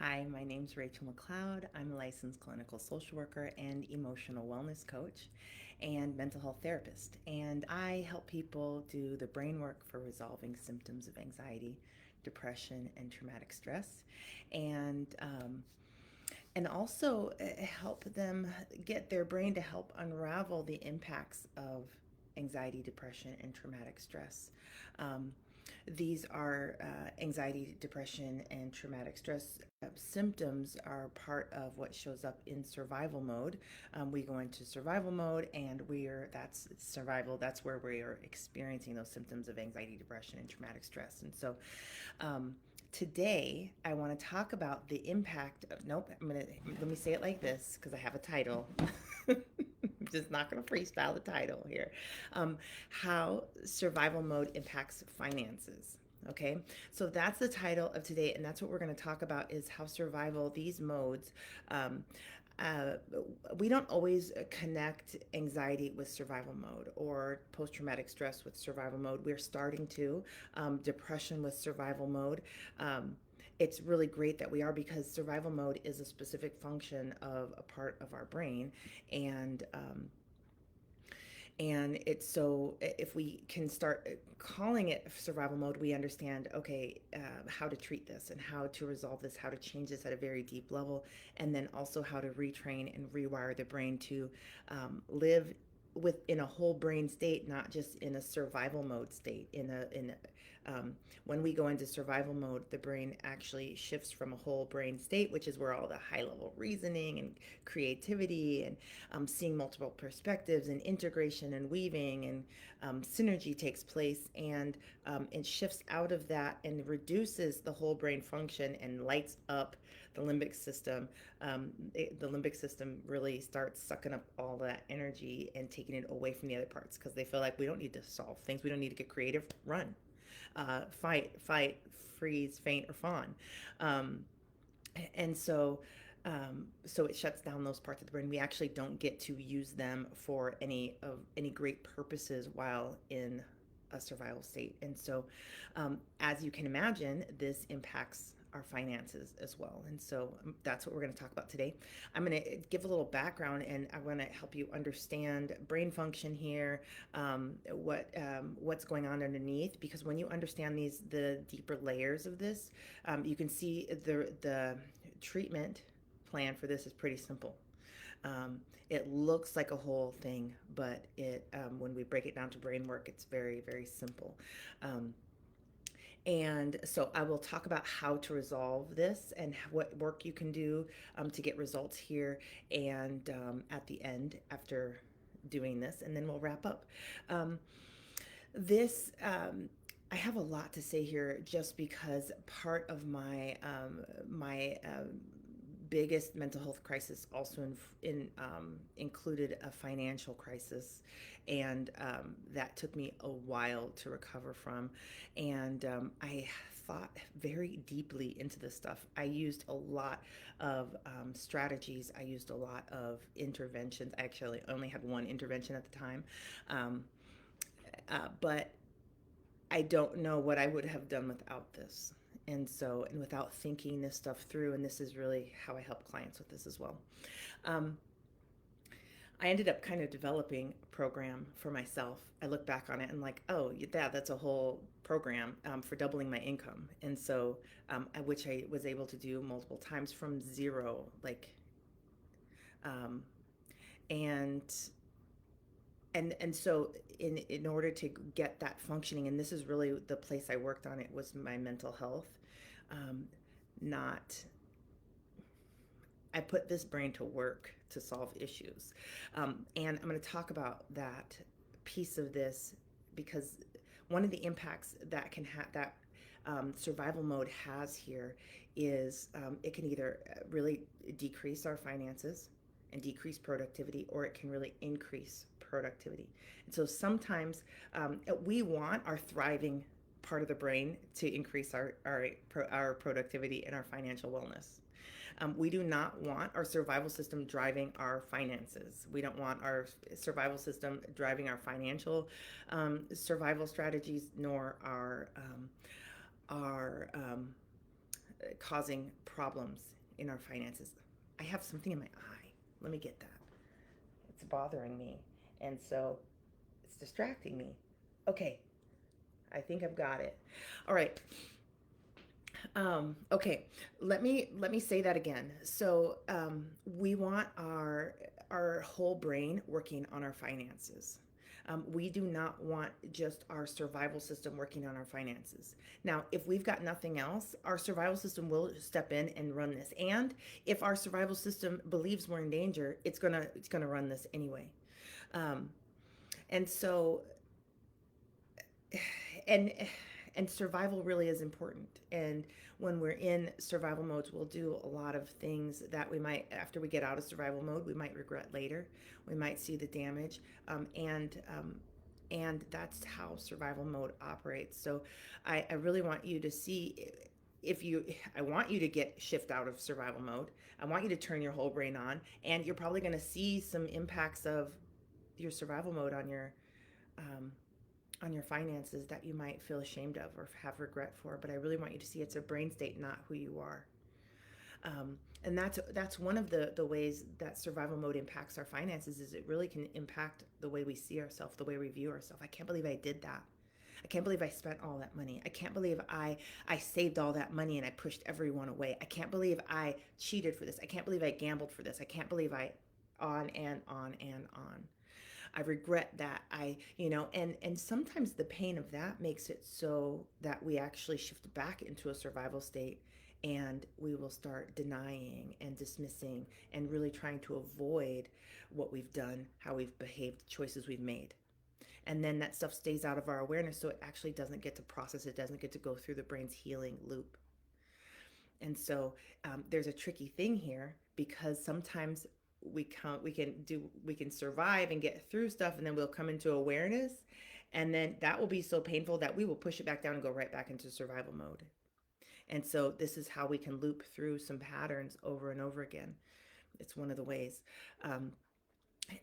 Hi, my name's Rachel McLeod. I'm a licensed clinical social worker and emotional wellness coach and mental health therapist. And I help people do the brain work for resolving symptoms of anxiety, depression, and traumatic stress. And um, and also help them get their brain to help unravel the impacts of anxiety, depression, and traumatic stress. Um, these are anxiety, depression, and traumatic stress symptoms are part of what shows up in survival mode. We go into survival mode, and that's survival. That's where we are experiencing those symptoms of anxiety, depression, and traumatic stress. And so, um, today I want to talk about the impact of. Nope, let me say it like this because I have a title. I'm just not going to freestyle the title here. How survival mode impacts finances. Okay, so that's the title of today, and that's what we're going to talk about is how survival, these modes, um, uh, we don't always connect anxiety with survival mode or post traumatic stress with survival mode. We're starting to, depression with survival mode. Um, it's really great that we are because survival mode is a specific function of a part of our brain, and it's so if we can start calling it survival mode, we understand, okay, how to treat this and how to resolve this, how to change this at a very deep level, and then also how to retrain and rewire the brain to live within a whole brain state, not just in a survival mode state. When we go into survival mode, the brain actually shifts from a whole brain state, which is where all the high level reasoning and creativity and seeing multiple perspectives and integration and weaving and synergy takes place, and it shifts out of that and reduces the whole brain function and lights up the limbic system. The limbic system really starts sucking up all that energy and taking it away from the other parts because they feel like we don't need to solve things, we don't need to get creative, run, fight, freeze, faint, or fawn. Um, and so so it shuts down those parts of the brain. We actually don't get to use them for any great purposes while in a survival state. And so, as you can imagine, this impacts our finances as well. And so that's what we're going to talk about today. I'm going to give a little background, and I want to help you understand brain function here, what's going on underneath. Because when you understand the deeper layers of this, you can see the treatment plan for this is pretty simple. It looks like a whole thing, but when we break it down to brain work, it's very, very simple. Um, and so I will talk about how to resolve this and what work you can do to get results here. And at the end, after doing this, and then we'll wrap up. Um, this I have a lot to say here, just because part of my biggest mental health crisis also included a financial crisis, and that took me a while to recover from. And I thought very deeply into this stuff. I used a lot of strategies. I used a lot of interventions. I actually only had one intervention at the time. Um, but I don't know what I would have done without this. And without thinking this stuff through, and this is really how I help clients with this as well. Um, I ended up kind of developing a program for myself. I look back on it and like, oh, yeah, that's a whole program for doubling my income. And so, which I was able to do multiple times from zero, um, and so in order to get that functioning, and this is really the place I worked on, it was my mental health. um, Not I put this brain to work to solve issues, and I'm going to talk about that piece of this because one of the impacts that can have that survival mode has here is it can either really decrease our finances and decrease productivity, or it can really increase productivity. And so sometimes we want our thriving part of the brain to increase our productivity and our financial wellness. We do not want our survival system driving our finances. We don't want our survival system driving our financial survival strategies, nor our causing problems in our finances. I have something in my eye. Let me get that. It's bothering me. And so it's distracting me. Okay, I think I've got it. All right. Okay, let me say that again. So we want our whole brain working on our finances. We do not want just our survival system working on our finances. Now, if we've got nothing else, our survival system will step in and run this. And if our survival system believes we're in danger, it's gonna run this anyway. Um, and so and and survival really is important. And when we're in survival modes, we'll do a lot of things that we might, after we get out of survival mode, we might regret later. We might see the damage, and that's how survival mode operates. So I really want you to see, if you I want you to get shift out of survival mode. I want you to turn your whole brain on, and you're probably going to see some impacts of your survival mode um, on your finances that you might feel ashamed of or have regret for. But I really want you to see it's a brain state, not who you are. And that's one of the ways that survival mode impacts our finances. Is it really can impact the way we see ourselves, the way we view ourselves. I can't believe I did that. I can't believe I spent all that money. I can't believe I saved all that money and I pushed everyone away. I can't believe I cheated for this. I can't believe I gambled for this. I can't believe I on and on and on. I regret that. And sometimes the pain of that makes it so that we actually shift back into a survival state, and we will start denying and dismissing and really trying to avoid what we've done, how we've behaved, the choices we've made. And then that stuff stays out of our awareness, so it actually doesn't get to process, it doesn't get to go through the brain's healing loop. And so there's a tricky thing here, because sometimes we can survive and get through stuff, and then we'll come into awareness, and then that will be so painful that we will push it back down and go right back into survival mode. And so this is how we can loop through some patterns over and over again. It's one of the ways. Um,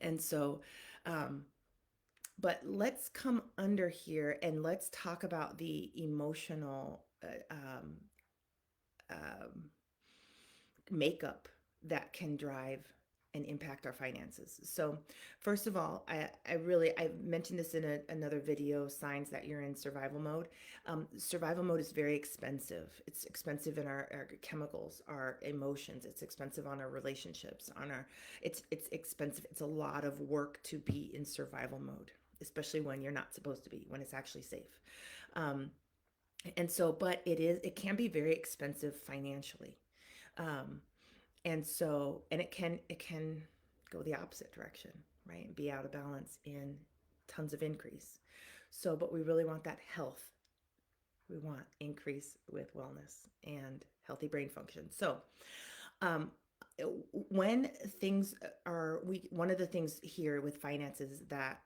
and so um, but let's come under here and let's talk about the emotional um, makeup that can drive and impact our finances. So, first of all, I mentioned this in another video, signs that you're in survival mode. Survival mode is very expensive. It's expensive in our chemicals, our emotions. It's expensive on our relationships, it's expensive. It's a lot of work to be in survival mode, especially when you're not supposed to be, when it's actually safe. Um, and so, but it can be very expensive financially. Um, and it can go the opposite direction, right, and be out of balance in tons of increase. So but we really want that health. We want increase with wellness and healthy brain function. So um when things are we one of the things here with finances that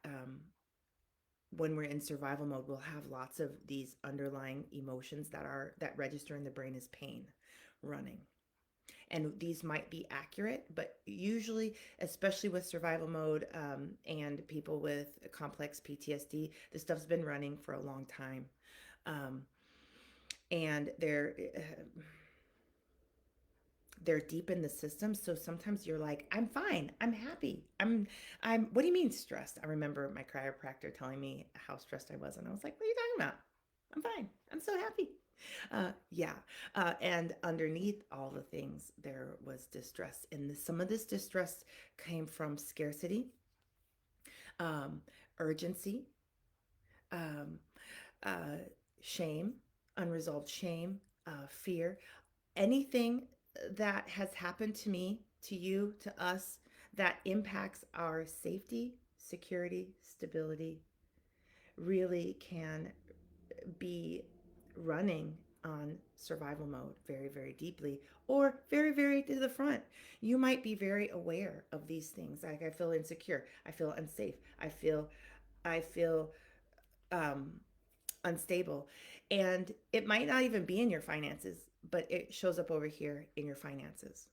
when we're in survival mode, we'll have lots of these underlying emotions that register in the brain as pain running. And these might be accurate, but usually, especially with survival mode, and people with complex PTSD, this stuff's been running for a long time. um, and they're deep in the system. So sometimes you're like, I'm fine, I'm happy, I'm what do you mean stressed? I remember my chiropractor telling me how stressed I was, and I was like, what are you talking about? I'm fine, I'm so happy. Yeah. And underneath all the things, there was distress. And some of this distress came from scarcity, um, urgency, um, uh, shame, unresolved shame, fear. Anything that has happened to me, to you, to us, that impacts our safety, security, stability, really can be running on survival mode very, very deeply, or very, very to the front. You might be very aware of these things. Like, I feel insecure, I feel unsafe, I feel um, unstable. And it might not even be in your finances, but it shows up over here in your finances,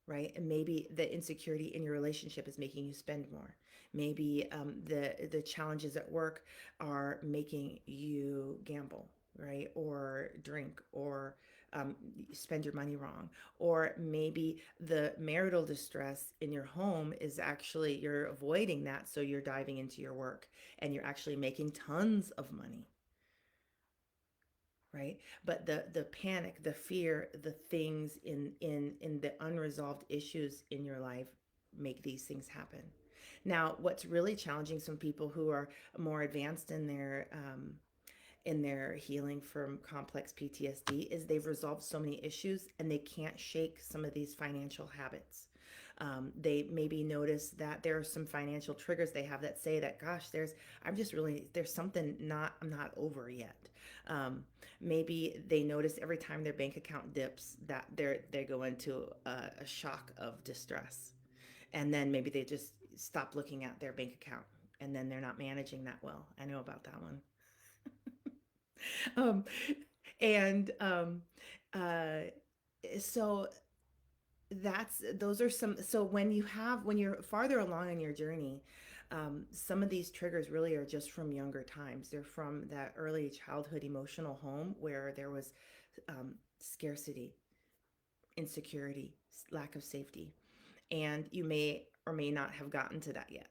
right? And maybe the insecurity in your relationship is making you spend more. Maybe the challenges at work are making you gamble, right? Or drink, or you spend your money wrong, or maybe the marital distress in your home is actually you're avoiding that, so you're diving into your work and you're actually making tons of money, right? But the panic, the fear, the things in the unresolved issues in your life make these things happen. Now, what's really challenging, some people who are more advanced in their healing from complex PTSD, is they've resolved so many issues and they can't shake some of these financial habits. They maybe notice that there are some financial triggers they have that say that, gosh, I'm just really, there's something I'm not over yet. Um, Maybe they notice every time their bank account dips that they go into a shock of distress. And then maybe they just stop looking at their bank account and then they're not managing that well. I know about that one. Um, and uh, so those are some. So when you're farther along in your journey, some of these triggers really are just from younger times. They're from that early childhood emotional home where there was scarcity, insecurity, lack of safety, and you may or may not have gotten to that yet.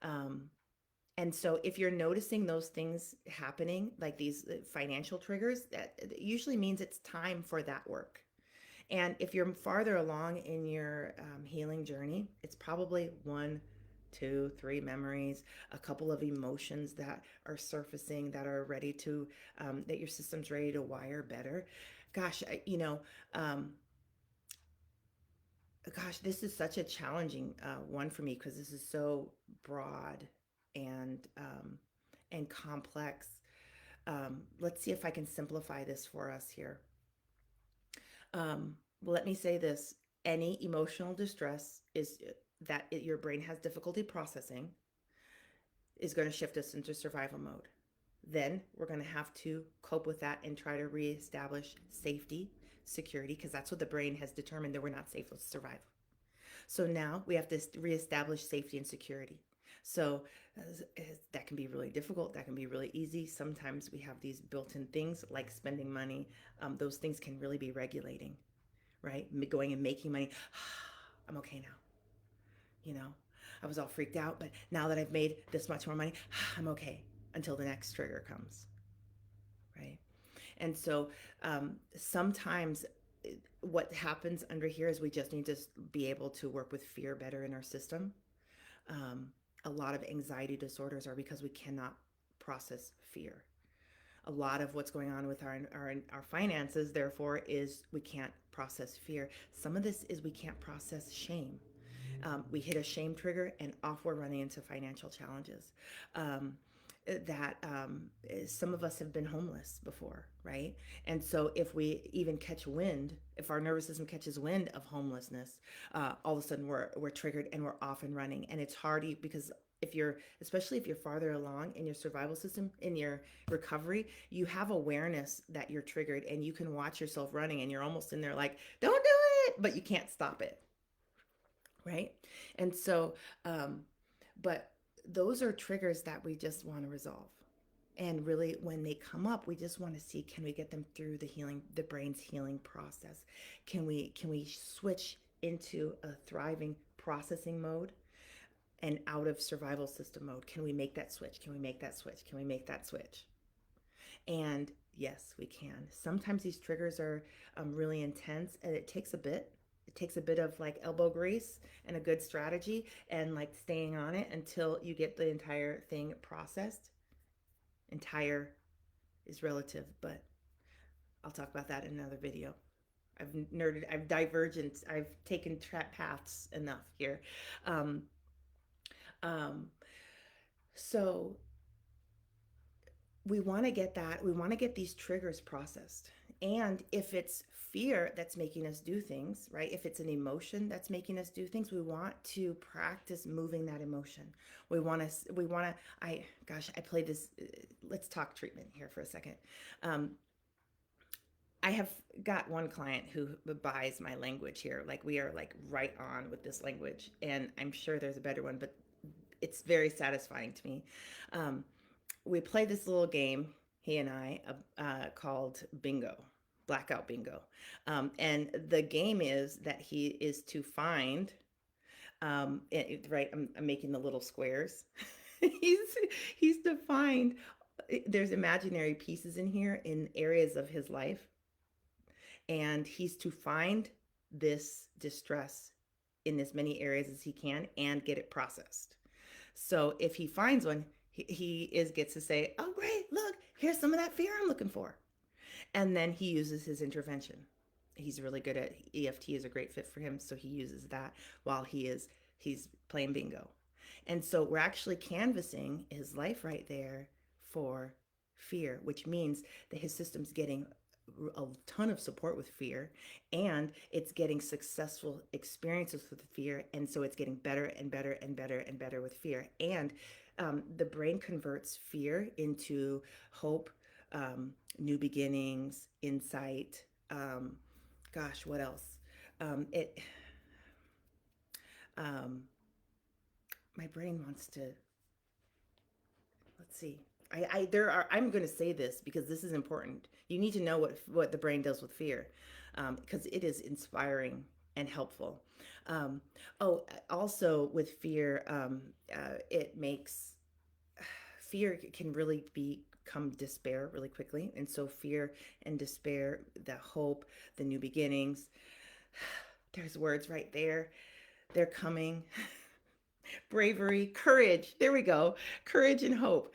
Um, And so, if you're noticing those things happening, like these financial triggers, that usually means it's time for that work. And if you're farther along in your healing journey, it's probably one, two, three memories, a couple of emotions that are surfacing that are ready to, that your system's ready to wire better. Gosh, um, this is such a challenging one for me because this is so broad and complex. Let's see if I can simplify this for us here. Let me say this: any emotional distress your brain has difficulty processing is going to shift us into survival mode. Then we're going to have to cope with that and try to reestablish safety, security, because that's what the brain has determined that we're not safe to survive. So now we have to reestablish safety and security. So that can be really difficult. That can be really easy. Sometimes we have these built in things like spending money. Those things can really be regulating, right? Going and making money. I'm okay now. You know, I was all freaked out, but now that I've made this much more money, I'm okay until the next trigger comes, right? And so sometimes what happens under here is we just need to be able to work with fear better in our system. Um, a lot of anxiety disorders are because we cannot process fear. A lot of what's going on with our finances, therefore, is we can't process fear. Some of this is we can't process shame. We hit a shame trigger and off we're running into financial challenges. Um, that Some of us have been homeless before, right? And so if we even catch wind, if our nervous system catches wind of homelessness, all of a sudden we're triggered and we're off and running. And it's hard because especially if you're farther along in your survival system, in your recovery, you have awareness that you're triggered and you can watch yourself running and you're almost in there like, don't do it, but you can't stop it, right? And so, but those are triggers that we just want to resolve. And really, when they come up, we just want to see, can we get them through the brain's healing process? Can we switch into a thriving processing mode and out of survival system mode? Can we make that switch? Can we make that switch? Can we make that switch? And yes, we can. Sometimes these triggers are really intense and it takes a bit. It takes a bit of like elbow grease and a good strategy and like staying on it until you get the entire thing processed. Entire is relative, but I'll talk about that in another video. I've divergent, I've taken paths enough here. Um, um, so we want to get these triggers processed. And if it's fear that's making us do things, right? If it's an emotion that's making us do things, we want to practice moving that emotion. I played this. Let's talk treatment here for a second. Um, I have got one client who buys my language here. Like we are like right on with this language, and I'm sure there's a better one, but it's very satisfying to me. We play this little game, he and I, called bingo, blackout bingo. And the game is that he is to find, right, I'm making the little squares. he's he's to find, there's imaginary pieces in here in areas of his life, and he's to find this distress in as many areas as he can and get it processed. So if he finds one, he is gets to say, "Oh, great! Look, here's some of that fear I'm looking for," and then he uses his intervention. He's really good at EFT is a great fit for him, so he uses that while he's playing bingo. And so we're actually canvassing his life right there for fear, which means that his system's getting a ton of support with fear, and it's getting successful experiences with fear, and so it's getting better and better and better and better with fear. And the brain converts fear into hope, new beginnings, insight. Gosh, what else? It My brain wants to, let's see. I'm going to say this because this is important. You need to know what the brain does with fear, because it is inspiring and helpful. Um, oh, also with fear, it makes fear can really become despair really quickly, and so fear and despair, the hope, the new beginnings. There's words right there. They're coming. Bravery, courage. There we go. Courage and hope,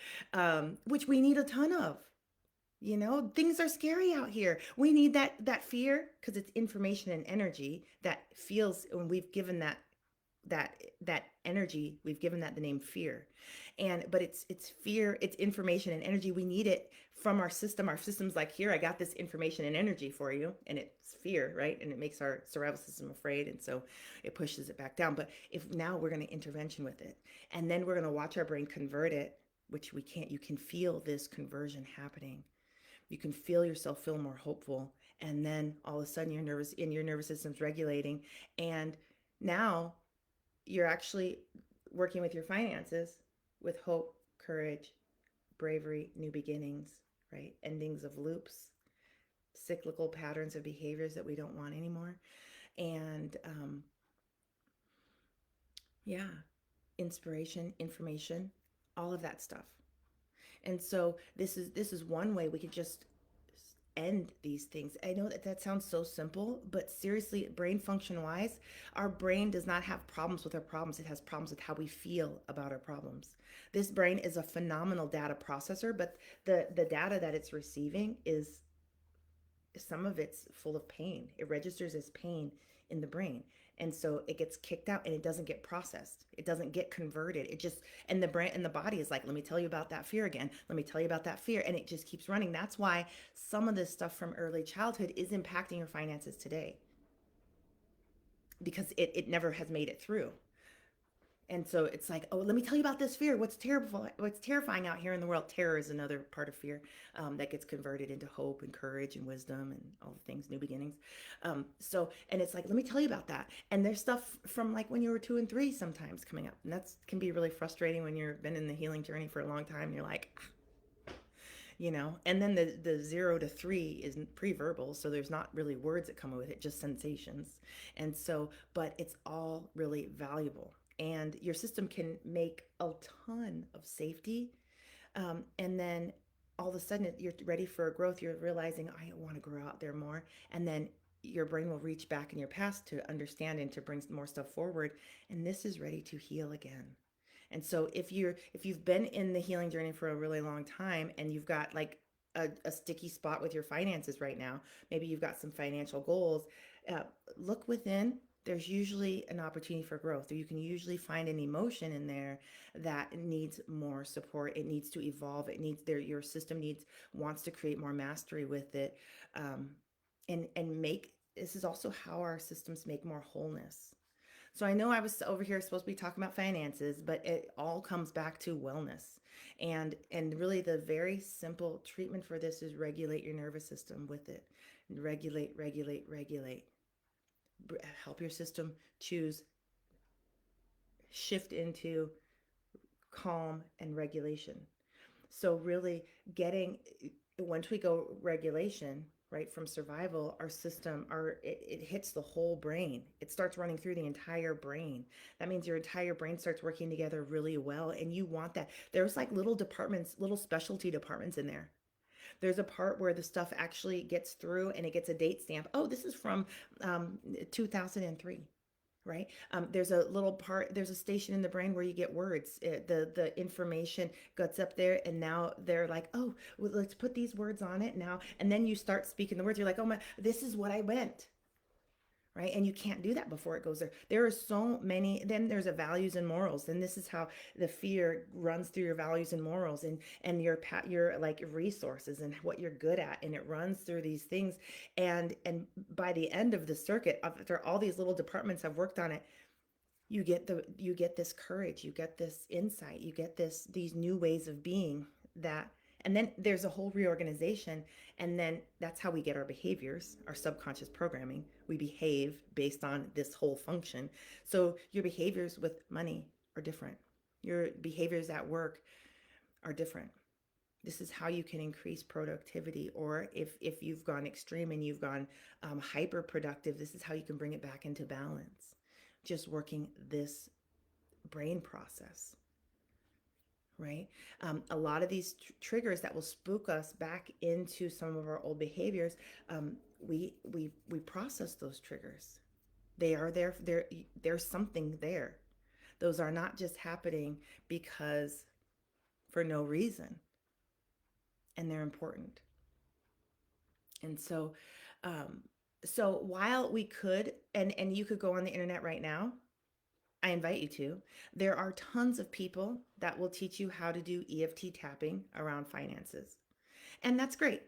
which we need a ton of. You know, things are scary out here. We need that fear because it's information and energy that feels, when we've given that energy, we've given that the name fear. And but it's fear, it's information and energy. We need it from our system. Our system's like, here, I got this information and energy for you, and it's fear, right? And it makes our survival system afraid, and so it pushes it back down. But if now we're going to intervention with it, and then we're going to watch our brain convert it, which we can't, you can feel this conversion happening. You can feel yourself feel more hopeful, and then all of a sudden your nervous system's regulating, and now you're actually working with your finances with hope, courage, bravery, new beginnings, right? Endings of loops, cyclical patterns of behaviors that we don't want anymore. And yeah, inspiration, information, all of that stuff. And so this is one way we could just end these things. I know that that sounds so simple, but seriously, brain function wise, our brain does not have problems with our problems. It has problems with how we feel about our problems. This brain is a phenomenal data processor, but the data that it's receiving is, some of it's full of pain. It registers as pain in the brain. And so it gets kicked out and it doesn't get processed. It doesn't get converted. It just, and the brain and the body is like, let me tell you about that fear again. Let me tell you about that fear. And it just keeps running. That's why some of this stuff from early childhood is impacting your finances today, because it never has made it through. And so it's like, oh, let me tell you about this fear. What's terrible, what's terrifying out here in the world. Terror is another part of fear, that gets converted into hope and courage and wisdom and all the things, new beginnings. So, and it's like, let me tell you about that. And there's stuff from like when you were 2 and 3 sometimes coming up. And that's can be really frustrating when you've been in the healing journey for a long time. And you're like, and then the 0 to 3 is pre-verbal, so there's not really words that come with it, just sensations. And so, but it's all really valuable, and your system can make a ton of safety, and then all of a sudden you're ready for a growth. You're realizing, I want to grow out there more, and then your brain will reach back in your past to understand and to bring more stuff forward, and this is ready to heal again. And so if you've been in the healing journey for a really long time and you've got like a sticky spot with your finances right now, maybe you've got some financial goals, uh, look within. There's usually an opportunity for growth, or you can usually find an emotion in there that needs more support. It needs to evolve. It needs your system needs wants to create more mastery with it, um, and make this is also how our systems make more wholeness. So I know I was over here supposed to be talking about finances, but it all comes back to wellness. And really the very simple treatment for this is regulate your nervous system with it. Regulate, regulate, regulate. Help your system choose, shift into calm and regulation. So really getting, once we go regulation, right? From survival, our system, it hits the whole brain. It starts running through the entire brain. That means your entire brain starts working together really well, and you want that. There's like little departments, little specialty departments in there. There's a part where the stuff actually gets through and it gets a date stamp. Oh, this is from 2003, right? There's a little part, there's a station in the brain where you get words. The information gets up there, and now they're like, oh, well, let's put these words on it now. And then you start speaking the words. You're like, oh my, this is what I meant, right? And you can't do that before it goes there. There are so many. Then there's a values and morals, and this is how the fear runs through your values and morals, and your like resources and what you're good at, and it runs through these things. And by the end of the circuit, after all these little departments have worked on it, you get this courage, you get this insight, you get these new ways of being that. And then there's a whole reorganization, and then that's how we get our behaviors, our subconscious programming. We behave based on this whole function. So your behaviors with money are different, your behaviors at work are different. This is how you can increase productivity. Or if you've gone extreme and you've gone hyper productive, this is how you can bring it back into balance, just working this brain process, right? A lot of these triggers that will spook us back into some of our old behaviors, we process those triggers. They are there. There's something there. Those are not just happening because for no reason, and they're important. And um, so while we could, and you could go on the internet right now, I invite you to. There are tons of people that will teach you how to do EFT tapping around finances. And that's great.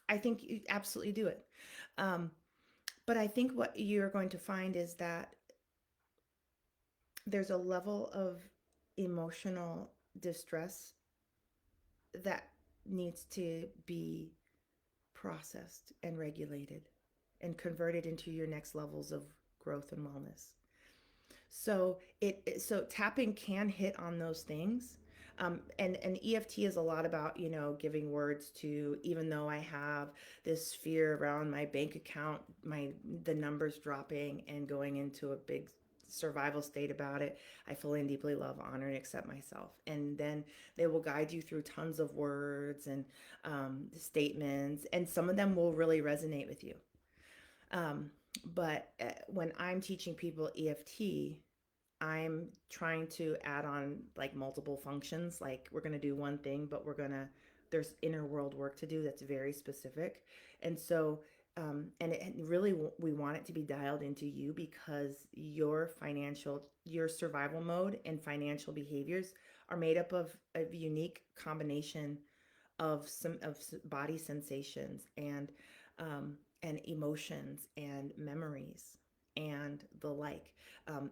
I think you absolutely do it. Um, but I think what you're going to find is that there's a level of emotional distress that needs to be processed and regulated and converted into your next levels of growth and wellness. So tapping can hit on those things. And EFT is a lot about, giving words to, even though I have this fear around my bank account, the numbers dropping and going into a big survival state about it, I fully and deeply love, honor, and accept myself. And then they will guide you through tons of words and statements, and some of them will really resonate with you. Um, but when I'm teaching people EFT, I'm trying to add on like multiple functions. Like we're going to do one thing, but there's inner world work to do that's very specific. And so, and really, we want it to be dialed into you, because your survival mode and financial behaviors are made up of a unique combination of some of body sensations and emotions and memories and the like.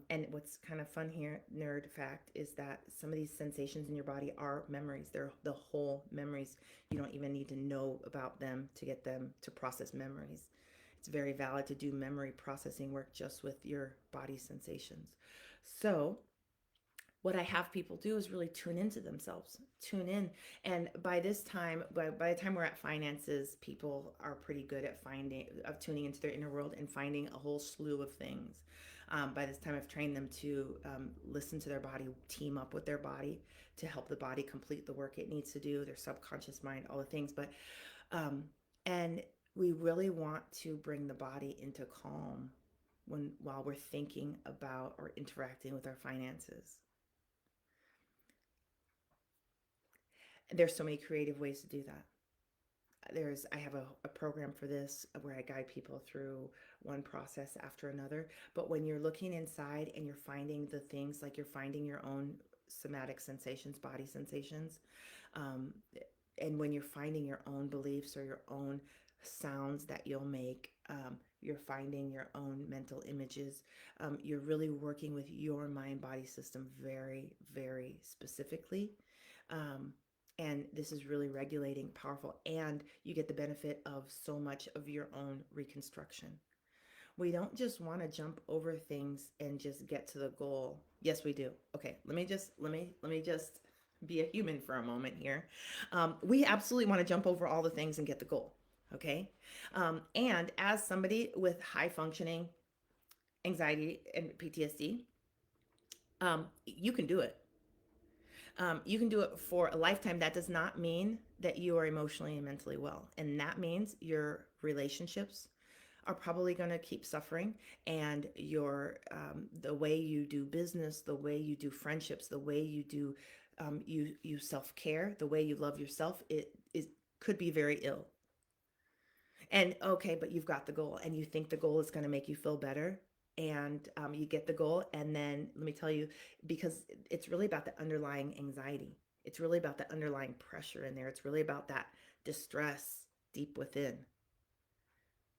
And what's kind of fun here, nerd fact, is that some of these sensations in your body are memories. They're the whole memories. You don't even need to know about them to get them to process memories. It's very valid to do memory processing work just with your body sensations. So what I have people do is really tune into themselves, tune in. And by this time, by the time we're at finances, people are pretty good at tuning into their inner world and finding a whole slew of things. By this time, I've trained them to listen to their body, team up with their body to help the body complete the work it needs to do, their subconscious mind, all the things. Um, and we really want to bring the body into calm while we're thinking about or interacting with our finances. There's so many creative ways to do that. I have a program for this where I guide people through one process after another. But when you're looking inside and you're finding the things, like you're finding your own somatic sensations, body sensations, um, and when you're finding your own beliefs or your own sounds that you'll make, you're finding your own mental images, you're really working with your mind body system very, very specifically. Um, and this is really regulating, powerful, and you get the benefit of so much of your own reconstruction. We don't just want to jump over things and just get to the goal. Yes, we do. Okay, let me just be a human for a moment here. We absolutely want to jump over all the things and get the goal. Okay. And as somebody with high functioning anxiety and PTSD, you can do it. You can do it for a lifetime. That does not mean that you are emotionally and mentally well. And that means your relationships are probably going to keep suffering, and your the way you do business, the way you do friendships, the way you do you self-care, the way you love yourself, it is could be very ill. And okay, but you've got the goal and you think the goal is going to make you feel better. And you get the goal. And then let me tell you, because it's really about the underlying anxiety, it's really about the underlying pressure in there. It's really about that distress deep within.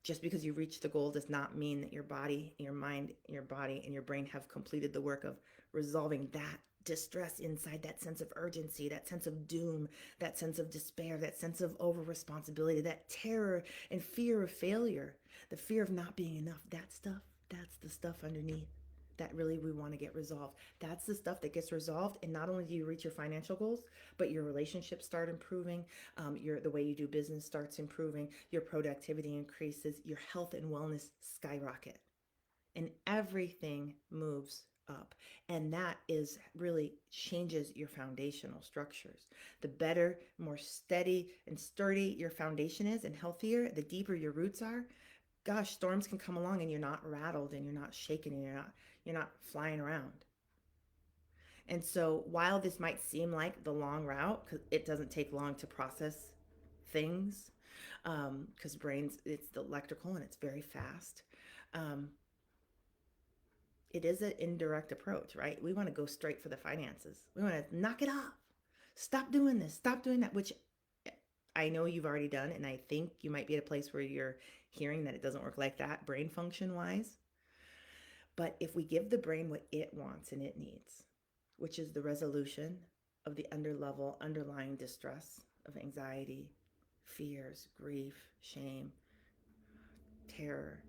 Just because you reach the goal does not mean that your body, your mind, your body, and your brain have completed the work of resolving that distress inside, that sense of urgency, that sense of doom, that sense of despair, that sense of over responsibility, that terror and fear of failure, the fear of not being enough. That stuff, that's the stuff underneath that really we want to get resolved. That's the stuff that gets resolved, and not only do you reach your financial goals, but your relationships start improving, your the way you do business starts improving, your productivity increases, your health and wellness skyrocket, and everything moves up. And that is really changes your foundational structures. The better, more steady and sturdy your foundation is and healthier, the deeper your roots are, gosh, storms can come along and you're not rattled and you're not shaken and you're not flying around. And so while this might seem like the long route, because it doesn't take long to process things, because brains, it's the electrical and it's very fast. Um, it is an indirect approach, right? We want to go straight for the finances. We want to knock it off. Stop doing this. Stop doing that, which I know you've already done. And I think you might be at a place where you're hearing that it doesn't work like that, brain function wise. But if we give the brain what it wants and it needs, which is the resolution of the underlying distress of anxiety, fears, grief, shame, terror,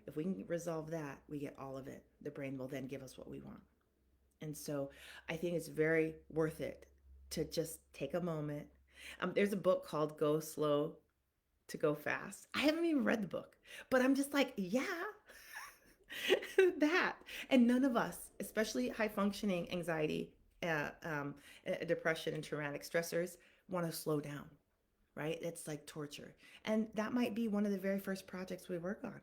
if we can resolve that, we get all of it. The brain will then give us what we want. And so I think it's very worth it to just take a moment. There's a book called Go Slow to Go Fast. I haven't even read the book, but I'm just like, yeah, that. And none of us, especially high functioning anxiety, depression, and traumatic stressors, want to slow down, right? It's like torture. And that might be one of the very first projects we work on.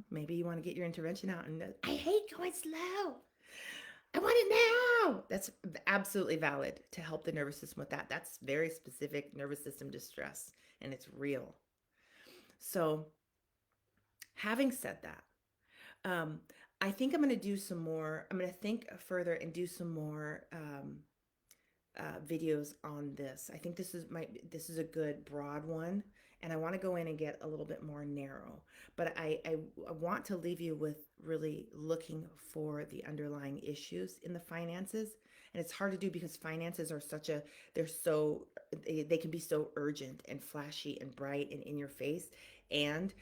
Maybe you want to get your intervention out and I hate going slow. I want it now. That's absolutely valid to help the nervous system with that. That's very specific nervous system distress and it's real. So, having said that, um, I think I'm going to do some more. I'm going to think further and do some more videos on this. I think this is a good broad one, and I want to go in and get a little bit more narrow. But I want to leave you with really looking for the underlying issues in the finances. And it's hard to do because finances are they can be so urgent and flashy and bright and in your face. And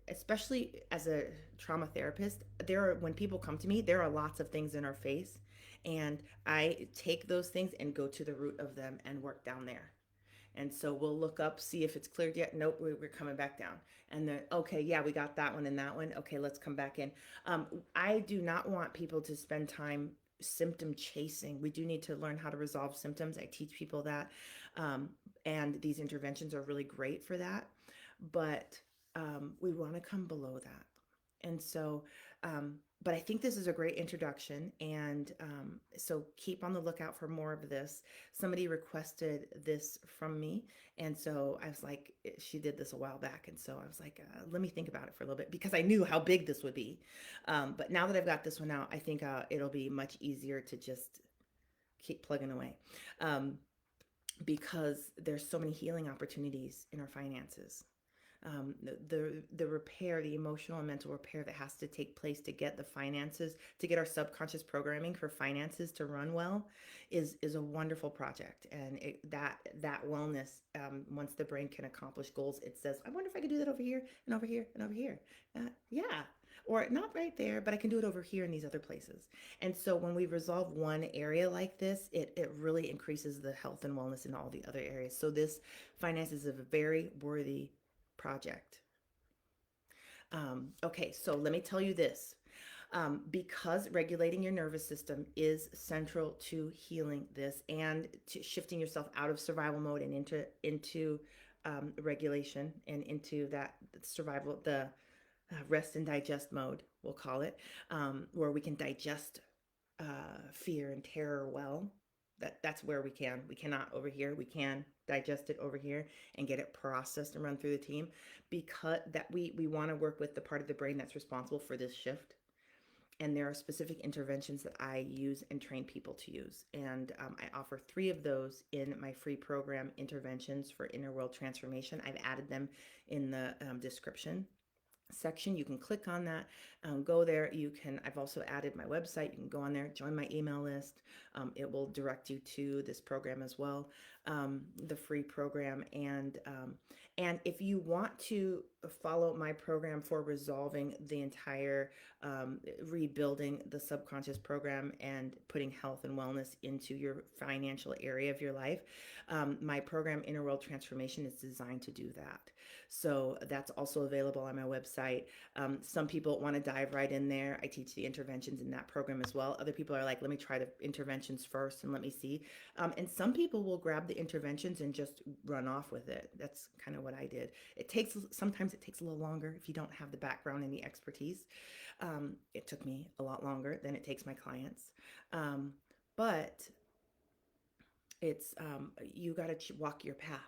especially as a trauma therapist, when people come to me, there are lots of things in our face, and I take those things and go to the root of them and work down there. And so we'll look up, see if it's cleared yet. Nope, we're coming back down. And then, okay, yeah, we got that one and that one. Okay, let's come back in. I do not want people to spend time symptom chasing. We do need to learn how to resolve symptoms. I teach people that. And these interventions are really great for that. But we want to come below that. And so, but I think this is a great introduction. And so keep on the lookout for more of this. Somebody requested this from me. And so I was like, she did this a while back. And so I was like, let me think about it for a little bit because I knew how big this would be. But now that I've got this one out, I think it'll be much easier to just keep plugging away. Because there's so many healing opportunities in our finances. The repair, the emotional and mental repair that has to take place to get the finances, to get our subconscious programming for finances to run well, is a wonderful project. And that wellness, once the brain can accomplish goals, it says, I wonder if I could do that over here and over here and over here. Yeah. Or not right there, but I can do it over here in these other places. And so when we resolve one area like this, it really increases the health and wellness in all the other areas. So this finance is a very worthy project. Okay, so let me tell you this. Because regulating your nervous system is central to healing this and to shifting yourself out of survival mode and into regulation and into that survival, the rest and digest mode, we'll call it, where we can digest fear and terror well. That's where we can. We cannot over here. We can digest it over here and get it processed and run through the team, because that we want to work with the part of the brain that's responsible for this shift. And there are specific interventions that I use and train people to use. And I offer 3 of those in my free program, Interventions for Inner World Transformation. I've added them in the description section. You can click on that, go there. I've also added my website. You can go on there, join my email list. It will direct you to this program as well, the free program. And if you want to follow my program for resolving the entire, rebuilding the subconscious program and putting health and wellness into your financial area of your life, my program, Inner World Transformation, is designed to do that. So that's also available on my website. Some people want to dive right in there. I teach the interventions in that program as well. Other people are like, let me try the interventions first and let me see. And some people will grab the interventions and just run off with it. That's kind of what I did. Sometimes it takes a little longer if you don't have the background and the expertise. It took me a lot longer than it takes my clients. But it's you got to walk your path,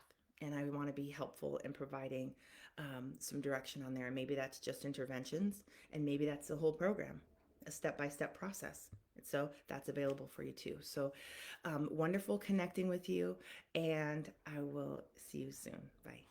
and I want to be helpful in providing some direction on there. And maybe that's just interventions, and maybe that's the whole program, a step-by-step process. So that's available for you too. So wonderful connecting with you, and I will see you soon. Bye.